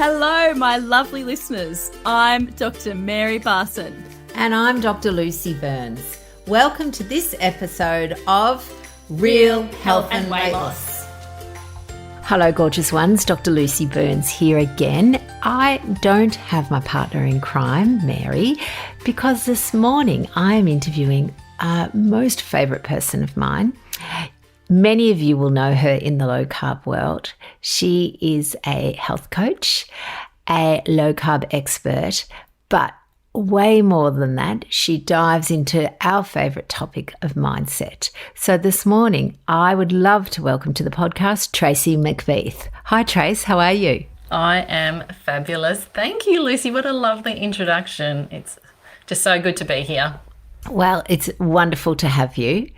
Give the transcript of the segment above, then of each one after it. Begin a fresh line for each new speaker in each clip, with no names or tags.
Hello, my lovely listeners. I'm Dr. Mary Barson.
And I'm Dr. Lucy Burns. Welcome to this episode of Real Health and Weight Loss. Hello, gorgeous ones. Dr. Lucy Burns here again. I don't have my partner in crime, Mary, because this morning I am interviewing a most favourite person of mine. Many of you will know her in the low carb world. She is a health coach, a low carb expert, but way more than that, she dives into our favourite topic of mindset. So this morning, I would love to welcome to the podcast Tracey McBeath. Hi, Trace. How are you?
I am fabulous. Thank you, Lucy. What a lovely introduction. It's just so good to be here.
Well, it's wonderful to have you.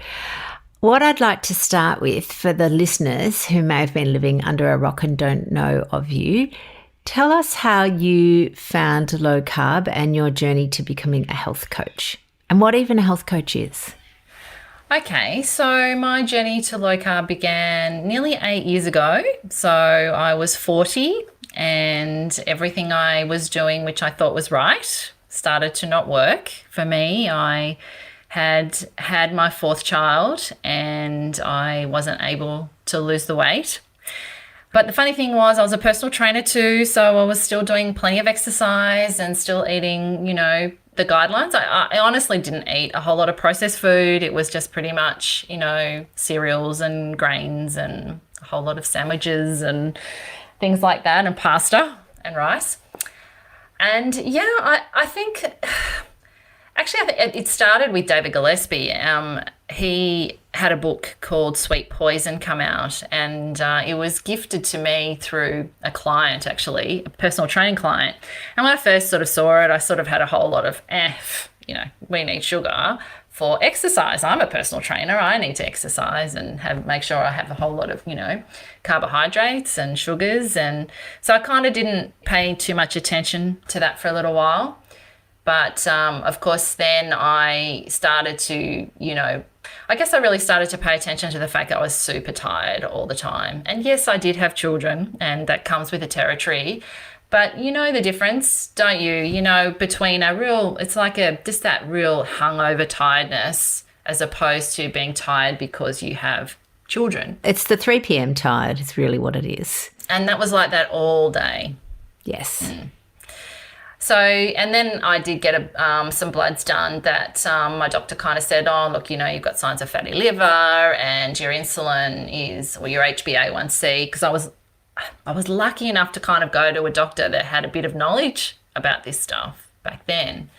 What I'd like to start with for the listeners who may have been living under a rock and don't know of you, tell us how you found low carb and your journey to becoming a health coach and what even a health coach is.
Okay, so my journey to low carb began nearly 8 years ago. So I was 40 and everything I was doing, which I thought was right, started to not work for me. I had my fourth child and I wasn't able to lose the weight. But the funny thing was I was a personal trainer too, so I was still doing plenty of exercise and still eating, the guidelines. I honestly didn't eat a whole lot of processed food. It was just pretty much, cereals and grains and a whole lot of sandwiches and things like that and pasta and rice. And I think it started with David Gillespie. He had a book called Sweet Poison come out, and it was gifted to me through a client, actually, a personal training client. And when I first sort of saw it, I sort of had a whole lot of, we need sugar for exercise. I'm a personal trainer. I need to exercise and make sure I have a whole lot of, carbohydrates and sugars. And so I kind of didn't pay too much attention to that for a little while. But, of course, then I started to, I really started to pay attention to the fact that I was super tired all the time. And yes, I did have children and that comes with the territory. But you know the difference, don't you? Between just that real hungover tiredness as opposed to being tired because you have children.
It's the 3 p.m. tired is really what it is.
And that was like that all day.
Yes.
Mm. So, and then I did get some bloods done that my doctor kind of said, oh, look, you've got signs of fatty liver and your insulin or your HbA1c, because I was lucky enough to kind of go to a doctor that had a bit of knowledge about this stuff back then.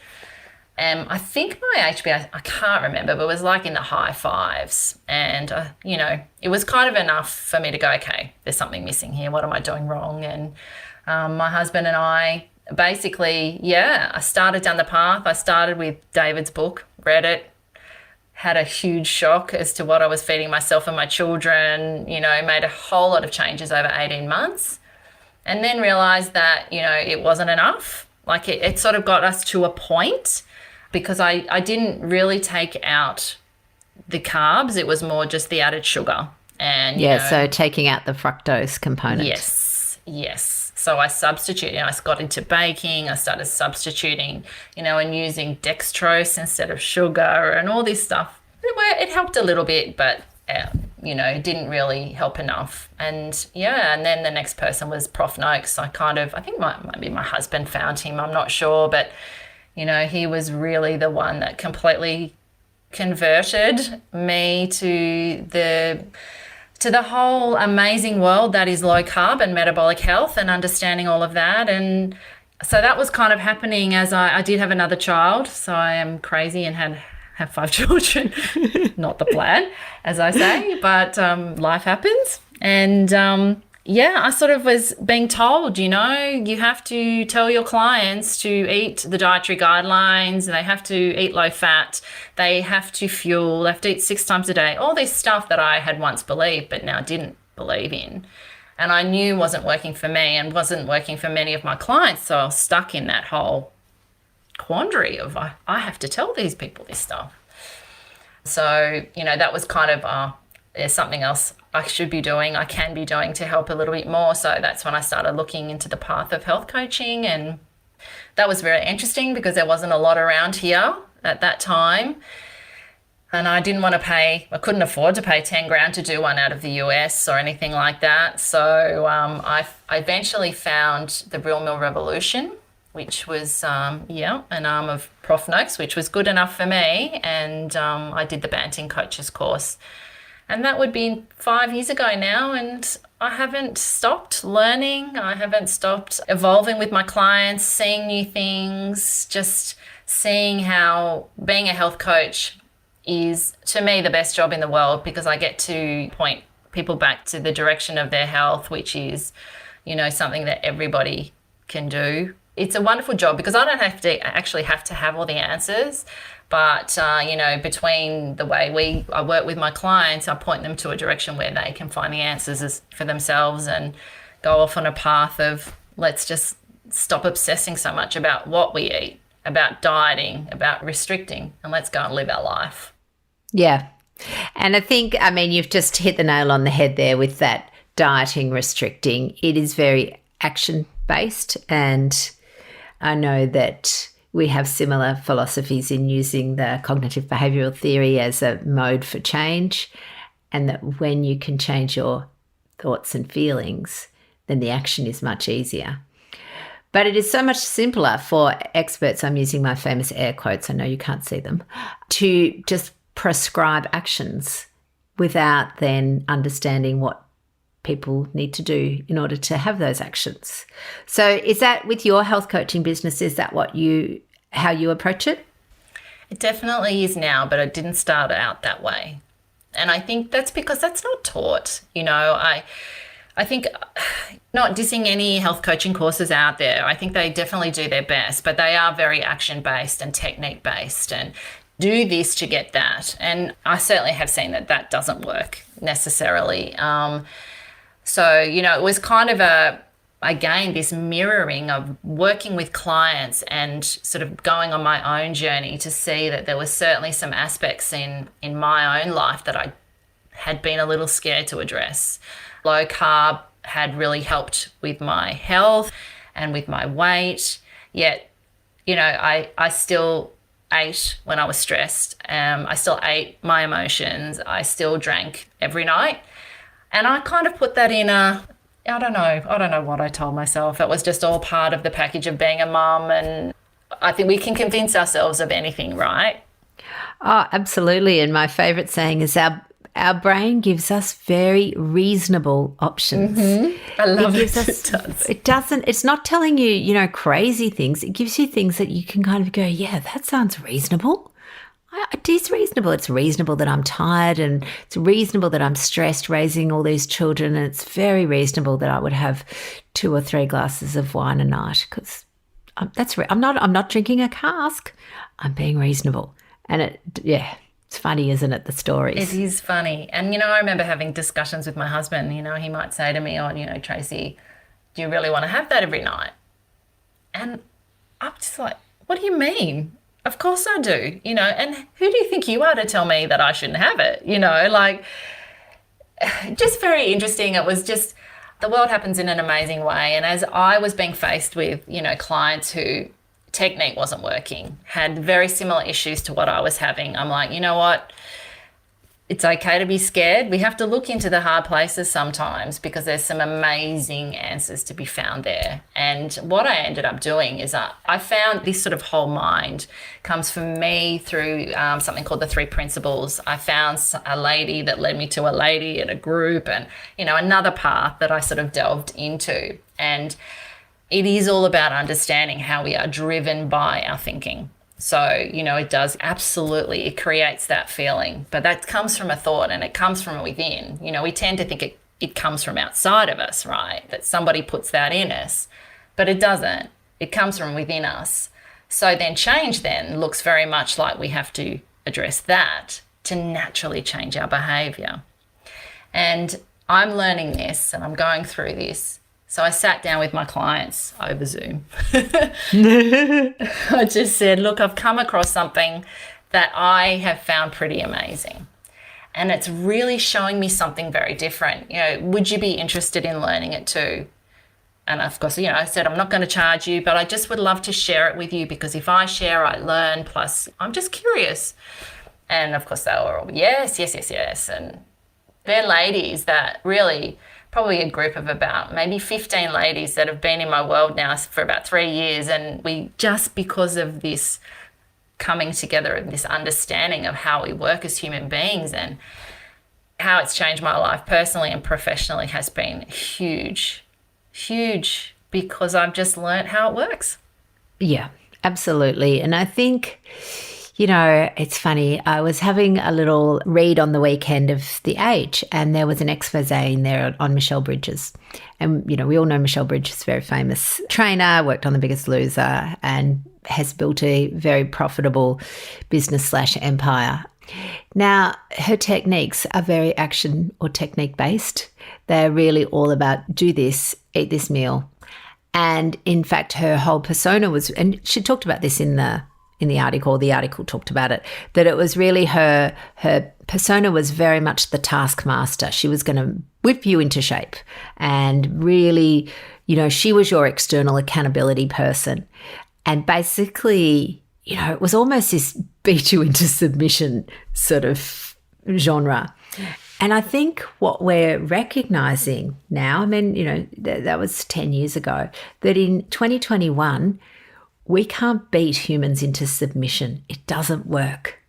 And I think my HbA, I can't remember, but it was like in the high fives. And, it was kind of enough for me to go, okay, there's something missing here. What am I doing wrong? And my husband and I, basically, I started down the path. I started with David's book, read it, had a huge shock as to what I was feeding myself and my children, made a whole lot of changes over 18 months and then realised that, it wasn't enough. Like it sort of got us to a point because I didn't really take out the carbs. It was more just the added sugar. And
so taking out the fructose component.
Yes. So I substituted, I got into baking, I started substituting, and using dextrose instead of sugar and all this stuff. It helped a little bit, but, it didn't really help enough. And, and then the next person was Prof. Noakes. I think maybe my husband found him, I'm not sure, but, he was really the one that completely converted me to the whole amazing world that is low carb and metabolic health and understanding all of that. And so that was kind of happening as I did have another child. So I am crazy and have 5 children. Not the plan, as I say, but life happens. And I sort of was being told, you have to tell your clients to eat the dietary guidelines. They have to eat low fat. They have to fuel. They have to eat 6 times a day. All this stuff that I had once believed but now didn't believe in. And I knew wasn't working for me and wasn't working for many of my clients. So I was stuck in that whole quandary of I have to tell these people this stuff. So, that was kind of there's something else I should be doing, I can be doing to help a little bit more. So that's when I started looking into the path of health coaching, and that was very interesting because there wasn't a lot around here at that time. And I couldn't afford to pay 10 grand to do one out of the US or anything like that. So I eventually found the Real Meal Revolution, which was, an arm of Prof. Noakes, which was good enough for me. And I did the Banting Coaches course. And that would be 5 years ago now. And I haven't stopped learning. I haven't stopped evolving with my clients, seeing new things, just seeing how being a health coach is, to me, the best job in the world, because I get to point people back to the direction of their health, which is, something that everybody can do. It's a wonderful job because I don't have to have all the answers. But, between the way I work with my clients, I point them to a direction where they can find the answers for themselves and go off on a path of, let's just stop obsessing so much about what we eat, about dieting, about restricting, and let's go and live our life.
Yeah. And I think, you've just hit the nail on the head there with that dieting, restricting. It is very action-based, and I know that we have similar philosophies in using the cognitive behavioural theory as a mode for change, and that when you can change your thoughts and feelings, then the action is much easier. But it is so much simpler for experts, I'm using my famous air quotes, I know you can't see them, to just prescribe actions without then understanding what people need to do in order to have those actions. So is that with your health coaching business, is that how you approach it?
It definitely is now, but it didn't start out that way. And I think that's because that's not taught. I think, not dissing any health coaching courses out there, I think they definitely do their best, but they are very action-based and technique-based and do this to get that. And I certainly have seen that doesn't work necessarily. It was kind of this mirroring of working with clients and sort of going on my own journey to see that there was certainly some aspects in my own life that I had been a little scared to address. Low carb had really helped with my health and with my weight, yet, I still ate when I was stressed. I still ate my emotions. I still drank every night. And I kind of put that in I don't know what I told myself. It was just all part of the package of being a mum. And I think we can convince ourselves of anything, right?
Oh, absolutely. And my favourite saying is our brain gives us very reasonable options.
Mm-hmm. I love it.
It doesn't, it's not telling you, crazy things. It gives you things that you can kind of go, yeah, that sounds reasonable. It is reasonable. It's reasonable that I'm tired, and it's reasonable that I'm stressed raising all these children, and it's very reasonable that I would have 2 or 3 glasses of wine a night, because I'm not drinking a cask. I'm being reasonable. And it's funny, isn't it, the stories?
It is funny. And, I remember having discussions with my husband. He might say to me, Tracey, do you really want to have that every night? And I'm just like, what do you mean? Of course I do, and who do you think you are to tell me that I shouldn't have it? Just very interesting. It was just, the world happens in an amazing way. And as I was being faced with, clients who technique wasn't working, had very similar issues to what I was having, I'm like, you know what? It's okay to be scared. We have to look into the hard places sometimes, because there's some amazing answers to be found there. And what I ended up doing is I found this sort of whole mind comes from me through something called the 3 principles. I found a lady that led me to a lady in a group, and, another path that I sort of delved into. And it is all about understanding how we are driven by our thinking. So, it does absolutely, it creates that feeling, but that comes from a thought, and it comes from within. We tend to think it comes from outside of us, right? That somebody puts that in us, but it doesn't. It comes from within us. So then change then looks very much like we have to address that to naturally change our behavior. And I'm learning this, and I'm going through this. So I sat down with my clients over Zoom. I just said, look, I've come across something that I have found pretty amazing. And it's really showing me something very different. Would you be interested in learning it too? And of course, I said, I'm not going to charge you, but I just would love to share it with you, because if I share, I learn. Plus, I'm just curious. And of course, they were all, yes. And they're ladies that really, probably a group of about maybe 15 ladies that have been in my world now for about 3 years. And we just, because of this coming together and this understanding of how we work as human beings and how it's changed my life personally and professionally, has been huge, because I've just learned how it works.
Yeah, absolutely. And I think, it's funny. I was having a little read on the weekend of The Age, and there was an expose in there on Michelle Bridges. And, we all know Michelle Bridges, very famous trainer, worked on The Biggest Loser, and has built a very profitable business/empire. Now, her techniques are very action or technique based. They're really all about do this, eat this meal. And in fact, her whole persona was, and she talked about this in the article talked about it, that it was really her persona was very much the taskmaster. She was going to whip you into shape, and really, she was your external accountability person. And basically, it was almost this beat you into submission sort of genre. And I think what we're recognizing now, that was 10 years ago, that in 2021, we can't beat humans into submission. It doesn't work.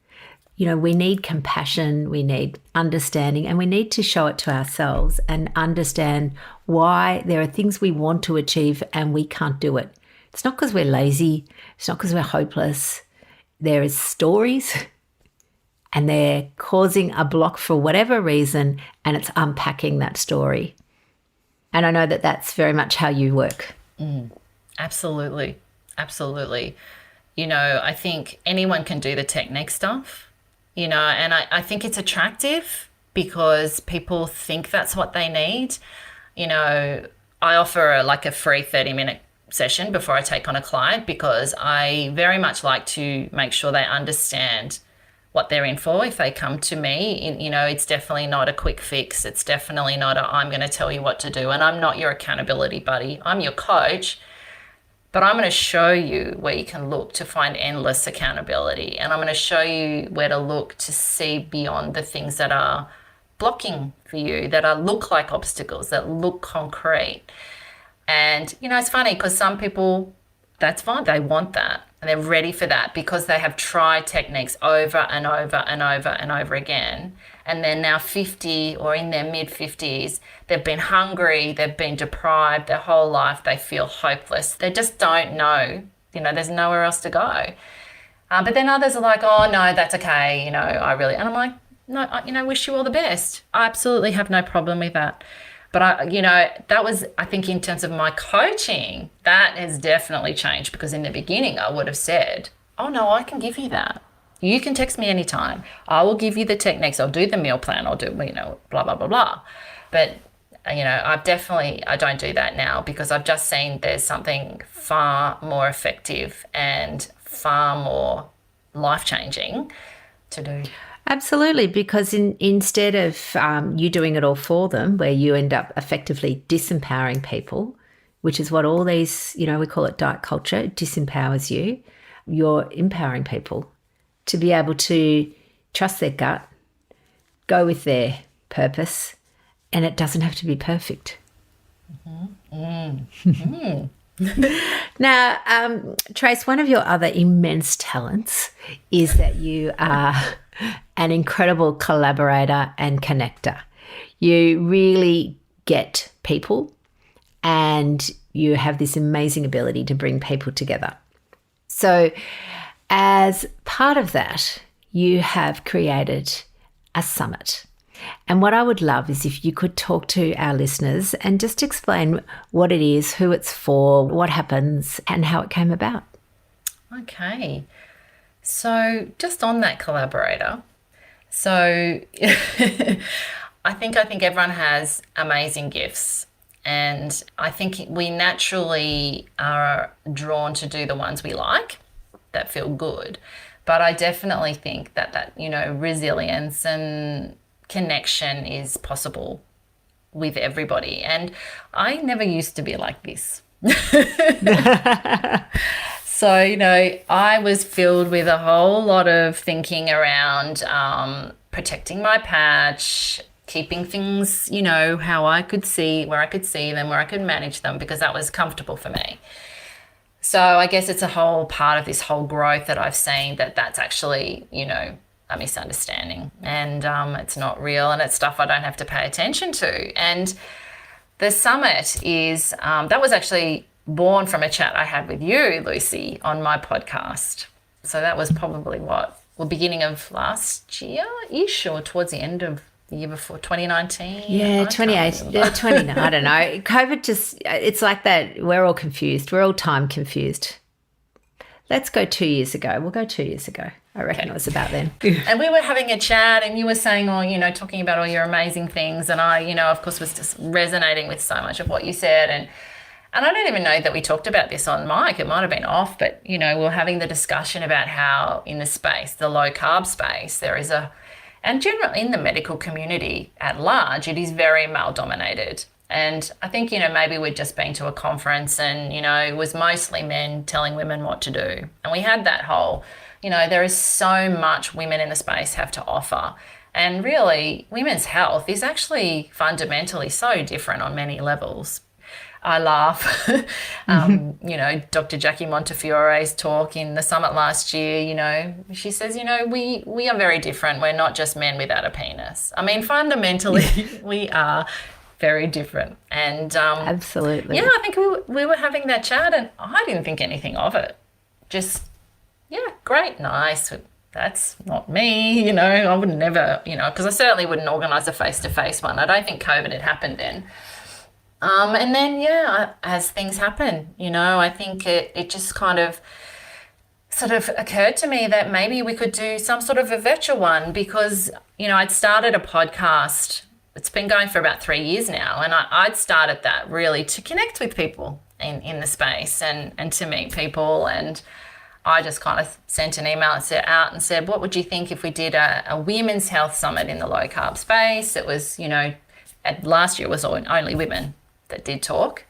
We need compassion, we need understanding, and we need to show it to ourselves and understand why there are things we want to achieve and we can't do it. It's not because we're lazy. It's not because we're hopeless. There is stories, and they're causing a block for whatever reason, and it's unpacking that story. And I know that that's very much how you work.
Absolutely. I think anyone can do the technique stuff, and I think it's attractive because people think that's what they need. I offer a free 30-minute session before I take on a client, because I very much like to make sure they understand what they're in for if they come to me. It's definitely not a quick fix. It's definitely not I'm going to tell you what to do, and I'm not your accountability buddy. I'm your coach, but I'm going to show you where you can look to find endless accountability, and I'm going to show you where to look to see beyond the things that are blocking for you, that look like obstacles, that look concrete. And, it's funny because some people, that's fine. They want that and they're ready for that because they have tried techniques over and over and over and over again. And they're now 50 or in their mid-50s. They've been hungry. They've been deprived their whole life. They feel hopeless. They just don't know. There's nowhere else to go. But then others are like, oh, no, that's okay. And I'm like, no, wish you all the best. I absolutely have no problem with that. But, that was, I think, in terms of my coaching, that has definitely changed, because in the beginning I would have said, oh, no, I can give you that. You can text me anytime. I will give you the techniques. I'll do the meal plan. I'll do, blah, blah, blah, blah. But, I don't do that now, because I've just seen there's something far more effective and far more life-changing to do.
Absolutely, because instead of you doing it all for them, where you end up effectively disempowering people, which is what all these, we call it diet culture, it disempowers you. You're empowering people to be able to trust their gut, go with their purpose, and it doesn't have to be perfect. Now, Trace, one of your other immense talents is that you are an incredible collaborator and connector. You really get people, and you have this amazing ability to bring people together. So as part of that, you have created a summit. And what I would love is if you could talk to our listeners and just explain what it is, who it's for, what happens, and how it came about.
Okay. So just on that collaborator, so I think everyone has amazing gifts, and I think we naturally are drawn to do the ones we like that feel good. But I definitely think that resilience and connection is possible with everybody. And I never used to be like this. So, you know, I was filled with a whole lot of thinking around protecting my patch, keeping things, you know, how I could see, where I could see them, where I could manage them, because that was comfortable for me. So I guess it's a whole part of this whole growth that I've seen that's actually, you know, a misunderstanding, and it's not real, and it's stuff I don't have to pay attention to. And the summit is, that was actually born from a chat I had with you, Lucy, on my podcast. So that was probably beginning of last year-ish, or towards the end of the year before, 2019?
Yeah, 28, 29, I don't know. COVID it's like that. We're all confused. We're all time confused. Let's go 2 years ago. We'll go 2 years ago. I reckon it was about then.
And we were having a chat, and you were saying, you know, talking about all your amazing things. And I, you know, of course, was just resonating with so much of what you said. And I don't even know that we talked about this on mic. It might have been off, but, you know, we were having the discussion about how in the space, the low carb space, there is and generally in the medical community at large, it is very male dominated. And I think, you know, maybe we'd just been to a conference and, you know, it was mostly men telling women what to do. And we had that whole, you know, there is so much women in the space have to offer. And really, women's health is actually fundamentally so different on many levels. I laugh. You know, Dr. Jackie Montefiore's talk in the summit last year, you know, she says, you know, we are very different. We're not just men without a penis. I mean, fundamentally, we are very different. And
absolutely.
Yeah, I think we were having that chat, and I didn't think anything of it. Just, yeah, great, nice. That's not me, you know. I would never, you know, because I certainly wouldn't organise a face-to-face one. I don't think COVID had happened then. And then, yeah, as things happen, you know, I think it just kind of sort of occurred to me that maybe we could do some sort of a virtual one, because, you know, I'd started a podcast. It's been going for about 3 years now, and I'd started that really to connect with people in the space and to meet people. And I just kind of sent an email and said, what would you think if we did a women's health summit in the low carb space? It was, you know, last year it was only women that did talk.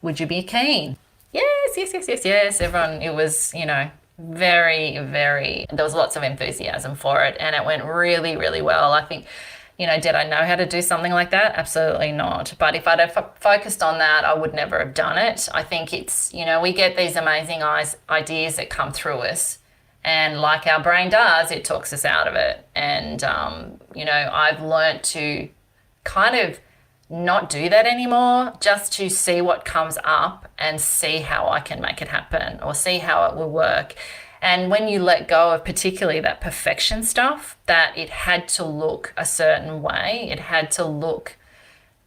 Would you be keen? Yes. Everyone, it was, you know, very, very, there was lots of enthusiasm for it, and it went really, really well. I think, you know, did I know how to do something like that? Absolutely not. But if I'd have focused on that, I would never have done it. I think it's, you know, we get these amazing ideas that come through us, and like our brain does, it talks us out of it. And, you know, I've learnt to kind of not do that anymore, just to see what comes up and see how I can make it happen, or see how it will work. And when you let go of particularly that perfection stuff, that it had to look a certain way, it had to look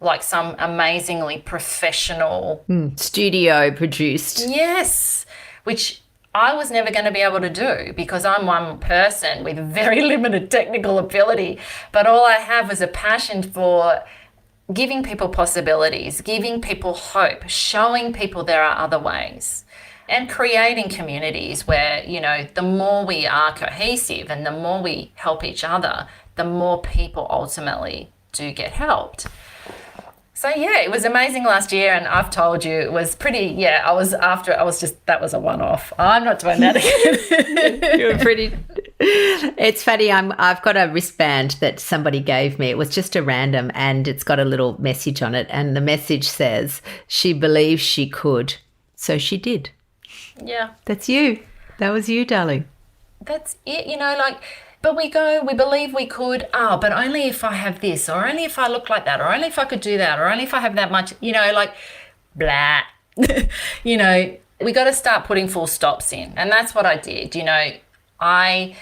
like some amazingly professional
studio produced.
Yes, which I was never going to be able to do, because I'm one person with very limited technical ability, but all I have is a passion for giving people possibilities, giving people hope, showing people there are other ways, and creating communities where, you know, the more we are cohesive and the more we help each other, the more people ultimately do get helped. So, yeah, it was amazing last year, and I've told you it was pretty, that was a one-off. I'm not doing that again.
You're pretty... It's funny, I've got a wristband that somebody gave me. It was just a random, and it's got a little message on it, and the message says, she believed she could, so she did.
Yeah.
That's you. That was you, darling.
That's it, you know, like... But we believe we could, but only if I have this, or only if I look like that, or only if I could do that, or only if I have that much, you know, like, blah. You know, we got to start putting full stops in. And that's what I did. You know, I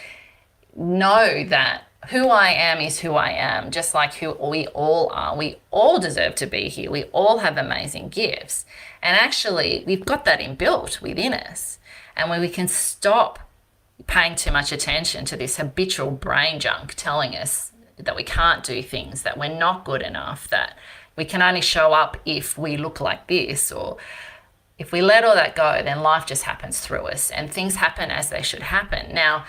know that who I am is who I am, just like who we all are. We all deserve to be here. We all have amazing gifts. And actually, we've got that inbuilt within us. And when we can stop paying too much attention to this habitual brain junk telling us that we can't do things, that we're not good enough, that we can only show up if we look like this, or if we let all that go, then life just happens through us and things happen as they should happen. Now,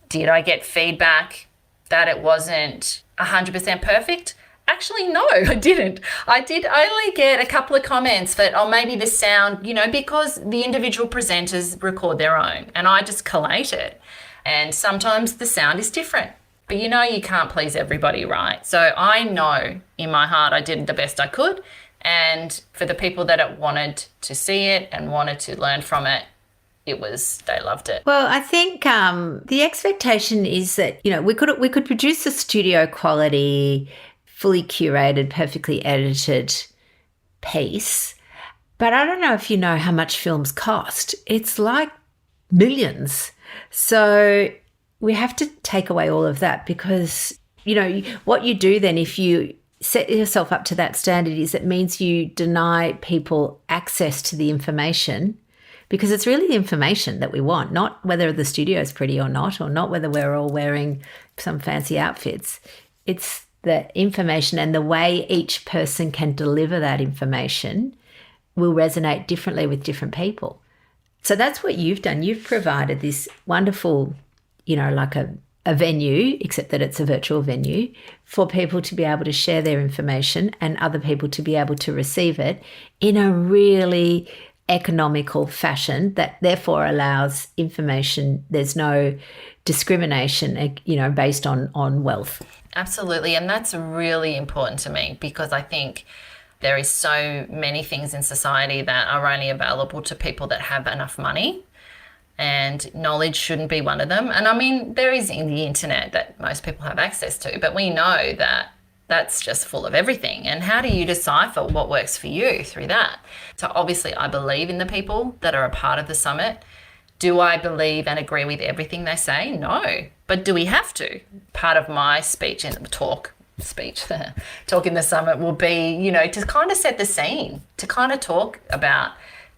did I get feedback? that it wasn't 100% perfect? Actually, no, I didn't. I did only get a couple of comments that, oh, maybe the sound, because the individual presenters record their own and I just collate it. And sometimes the sound is different. But you can't please everybody, right? So I know in my heart I did the best I could. And for the people that wanted to see it and wanted to learn from it, they loved it.
Well, I think the expectation is that, we could produce a studio quality, fully curated, perfectly edited piece. But I don't know if you know how much films cost. It's like millions. So we have to take away all of that because, what you do then if you set yourself up to that standard is it means you deny people access to the information because it's really the information that we want, not whether the studio is pretty or not whether we're all wearing some fancy outfits. It's the information and the way each person can deliver that information will resonate differently with different people. So that's what you've done. You've provided this wonderful, like a venue, except that it's a virtual venue, for people to be able to share their information and other people to be able to receive it in a really economical fashion that therefore allows information. There's no discrimination, based on wealth.
Absolutely. And that's really important to me because I think there is so many things in society that are only available to people that have enough money, and knowledge shouldn't be one of them. And I mean, there is in the internet that most people have access to, but we know that that's just full of everything. And how do you decipher what works for you through that? So obviously I believe in the people that are a part of the summit. Do I believe and agree with everything they say? No. But do we have to? Part of my speech in the talk in the summit will be, to kind of set the scene, to kind of talk about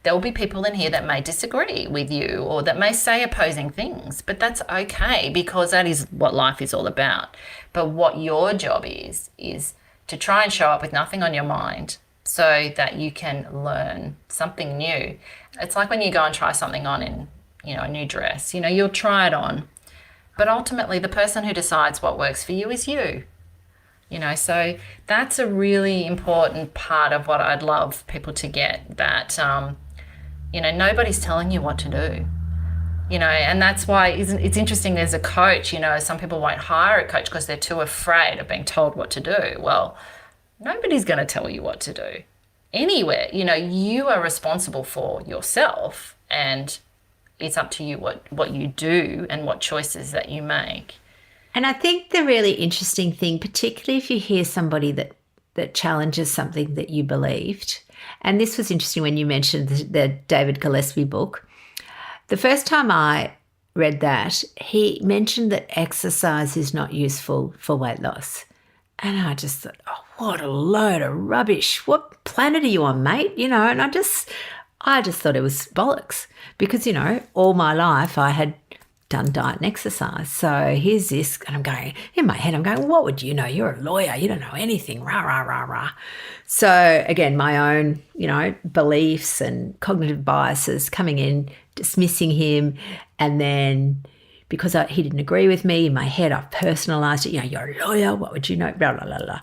there will be people in here that may disagree with you or that may say opposing things, but that's okay because that is what life is all about. But what your job is to try and show up with nothing on your mind so that you can learn something new. It's like when you go and try something on in, a new dress, you'll try it on, but ultimately the person who decides what works for you is you. So that's a really important part of what I'd love people to get, that, nobody's telling you what to do, and that's why it's interesting as a coach, some people won't hire a coach because they're too afraid of being told what to do. Well, nobody's going to tell you what to do anywhere. You are responsible for yourself, and it's up to you what you do and what choices that you make.
And I think the really interesting thing, particularly if you hear somebody that challenges something that you believed, and this was interesting when you mentioned the David Gillespie book. The first time I read that, he mentioned that exercise is not useful for weight loss. And I just thought, oh, what a load of rubbish. What planet are you on, mate? And I just thought it was bollocks because, all my life I had done diet and exercise. So here's this, and I'm going, in my head, what would you know? You're a lawyer. You don't know anything. Rah, rah, rah, rah. So again, my own, beliefs and cognitive biases coming in, dismissing him. And then because he didn't agree with me, in my head, I've personalised it. You're a lawyer. What would you know? Blah, blah, blah, blah.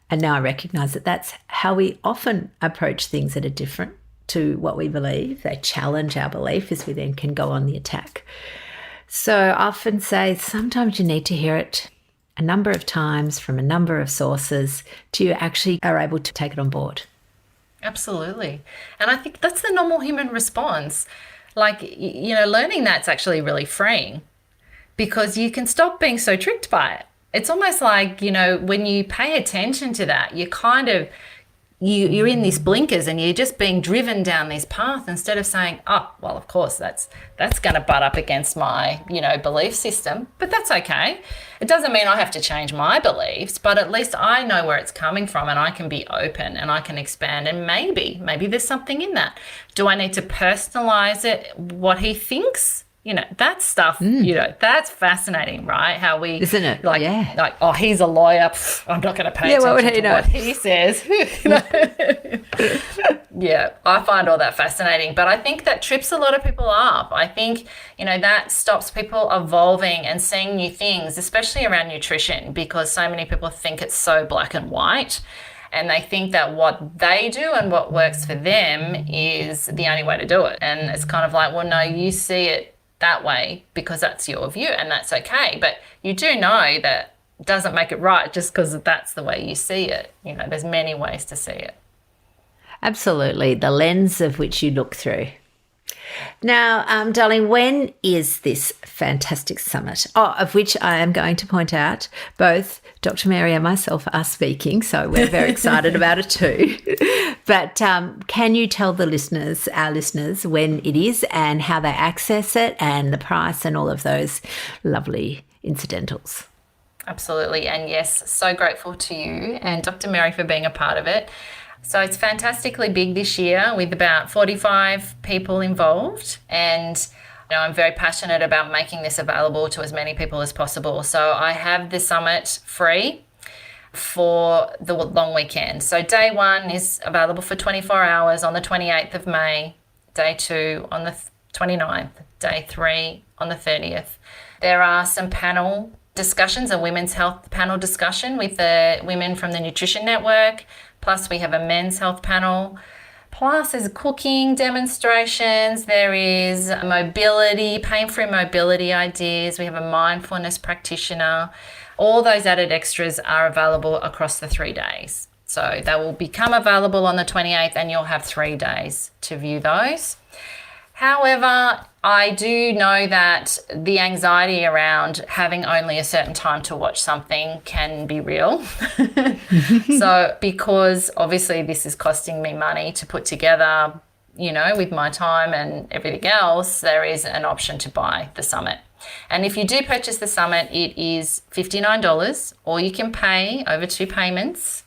And now I recognise that that's how we often approach things that are different to what we believe. They challenge our belief as we then can go on the attack. So I often say sometimes you need to hear it a number of times from a number of sources till you actually are able to take it on board.
Absolutely. And I think that's the normal human response. Like, learning that's actually really freeing because you can stop being so tricked by it. It's almost like, when you pay attention to that, you kind of, you're in these blinkers and you're just being driven down this path instead of saying, oh, well, of course, that's going to butt up against my, belief system, but that's okay. It doesn't mean I have to change my beliefs, but at least I know where it's coming from and I can be open and I can expand, and maybe there's something in that. Do I need to personalize it, what he thinks? that stuff, that's fascinating, right? How we,
isn't it?
Like, oh, he's a lawyer. I'm not going to pay attention to what he says. Yeah, I find all that fascinating. But I think that trips a lot of people up. I think, that stops people evolving and seeing new things, especially around nutrition, because so many people think it's so black and white. And they think that what they do and what works for them is the only way to do it. And it's kind of like, well, no, you see it that way because that's your view and that's okay. But you do know that doesn't make it right just because that's the way you see it. There's many ways to see it.
Absolutely. The lens of which you look through. Now, darling, when is this fantastic summit? Of which I am going to point out both Dr. Mary and myself are speaking, so we're very excited about it too. But can you tell our listeners, when it is and how they access it and the price and all of those lovely incidentals?
Absolutely. And yes, so grateful to you and Dr. Mary for being a part of it. So it's fantastically big this year with about 45 people involved, and I'm very passionate about making this available to as many people as possible. So I have the summit free for the long weekend. So day 1 is available for 24 hours on the 28th of May, day 2 on the 29th, day 3 on the 30th. There are some panel discussions, a women's health panel discussion with the women from the Nutrition Network. Plus, we have a men's health panel. Plus, there's cooking demonstrations. There is mobility, pain-free mobility ideas. We have a mindfulness practitioner. All those added extras are available across the 3 days. So they will become available on the 28th and you'll have 3 days to view those. However, I do know that the anxiety around having only a certain time to watch something can be real. So because obviously this is costing me money to put together, with my time and everything else, there is an option to buy the summit. And if you do purchase the summit, it is $59, or you can pay over 2 payments.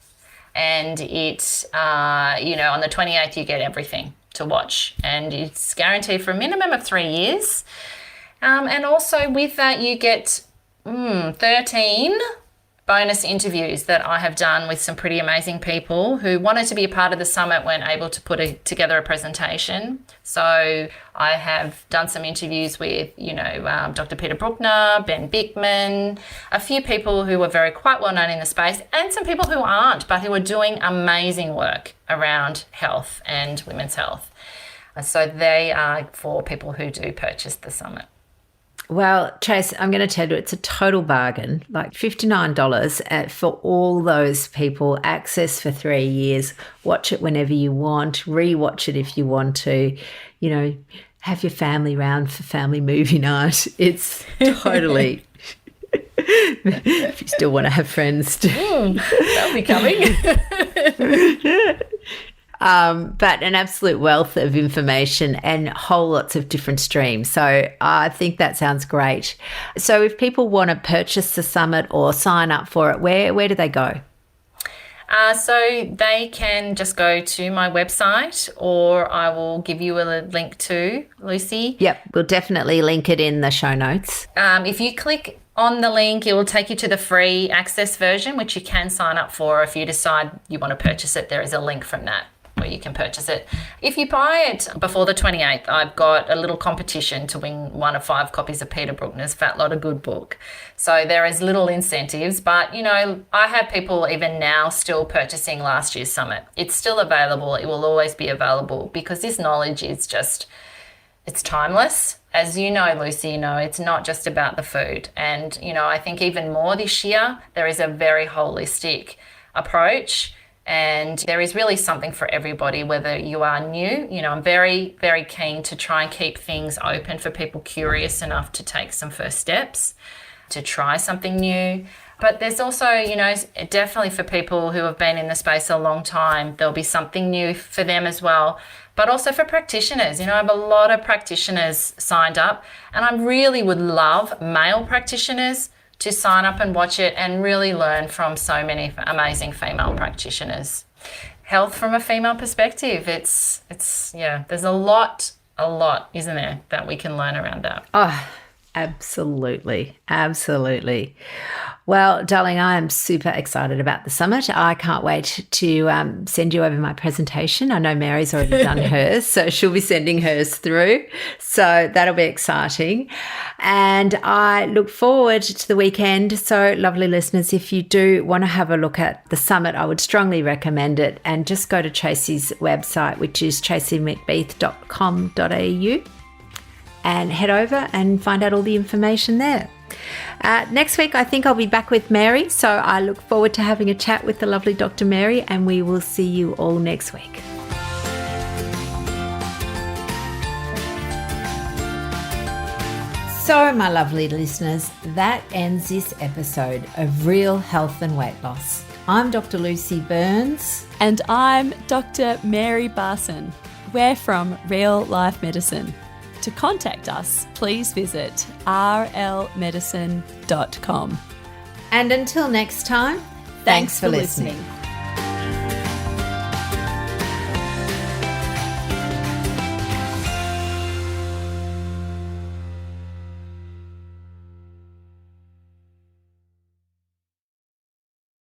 And it, on the 28th, you get everything to watch, and it's guaranteed for a minimum of 3 years. And also with that, you get 13 bonus interviews that I have done with some pretty amazing people who wanted to be a part of the summit, weren't able to put together a presentation. So I have done some interviews with, Dr. Peter Bruckner, Ben Bickman, a few people who are quite well known in the space, and some people who aren't, but who are doing amazing work around health and women's health. And so they are for people who do purchase the summit.
Well, Trace, I'm going to tell you, it's a total bargain, like $59 for all those people, access for 3 years, watch it whenever you want, rewatch it if you want to, have your family round for family movie night. It's totally, if you still want to have friends.
That'll be coming.
But an absolute wealth of information and whole lots of different streams. So I think that sounds great. So if people want to purchase the summit or sign up for it, where do they go?
So they can just go to my website, or I will give you a link to, Lucy.
Yep, we'll definitely link it in the show notes.
If you click on the link, it will take you to the free access version, which you can sign up for. If you decide you want to purchase it, there is a link from that where you can purchase it. If you buy it before the 28th, I've got a little competition to win one of 5 copies of Peter Bruckner's Fat Lotta Good book. So there is little incentives, but I have people even now still purchasing last year's summit. It's still available. It will always be available because this knowledge is it's timeless. As you know, Lucy, it's not just about the food. And, I think even more this year, there is a very holistic approach. And there is really something for everybody, whether you are new. I'm very, very keen to try and keep things open for people curious enough to take some first steps, to try something new. But there's also, definitely for people who have been in the space a long time, there'll be something new for them as well. But also for practitioners. I have a lot of practitioners signed up, and I really would love male practitioners to sign up and watch it and really learn from so many amazing female practitioners. Health from a female perspective, there's a lot a lot, isn't there, that we can learn around that?
Oh, absolutely. Absolutely. Well, darling, I am super excited about the summit. I can't wait to send you over my presentation. I know Mary's already done hers, so she'll be sending hers through. So that'll be exciting. And I look forward to the weekend. So, lovely listeners, if you do want to have a look at the summit, I would strongly recommend it. And just go to Tracey's website, which is traceymcbeath.com.au, and head over and find out all the information there. Next week, I think I'll be back with Mary. So I look forward to having a chat with the lovely Dr. Mary, and we will see you all next week. So, my lovely listeners, that ends this episode of Real Health and Weight Loss. I'm Dr. Lucy Burns.
And I'm Dr. Mary Barson. We're from Real Life Medicine. To contact us, please visit rlmedicine.com.
And until next time, thanks for listening.